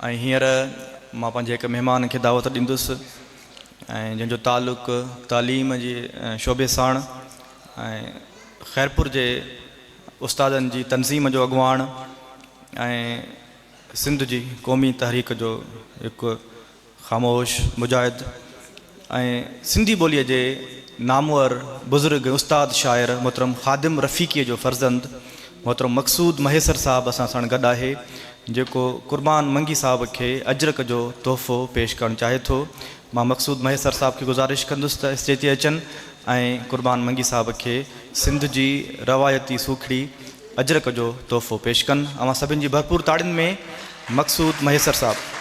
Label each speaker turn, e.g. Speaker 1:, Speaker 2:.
Speaker 1: ऐं हींअर मां पंहिंजे हिकु महिमान खे दावत ॾींदुसि ऐं जंहिंजो तालुक़ तालीम जे शोबे साण ऐं ख़ैरपुर जे उस्तादनि जी तनज़ीम जो अॻुवाण ऐं सिंध जी क़ौमी तहरीक जो हिकु ख़ामोश मुजाहिद ऐं सिंधी ॿोलीअ जे नामवर बुज़ुर्ग उस्ताद शाइर मोहतरम ख़ादिम रफ़ीक़ीअ जो फ़र्ज़ंद मोहतरम मक़सूद महेसर साहब असां साण गॾु आहे, जेको क़ुर्बान मंगी साहब खे अजरक जो तोहफ़ो पेश करणु चाहे थो। मां मक़सूद महेसर साहब खे गुज़ारिश कंदुसि त स्टेज ते अचनि ऐं क़ुर्बान मंगी साहब खे सिंध जी रवायती सूखड़ी अजरक जो तोहफ़ो पेश कनि। अवां सभिनि जी भरपूर ताड़ियुनि में मक़सूद महेसर साहब।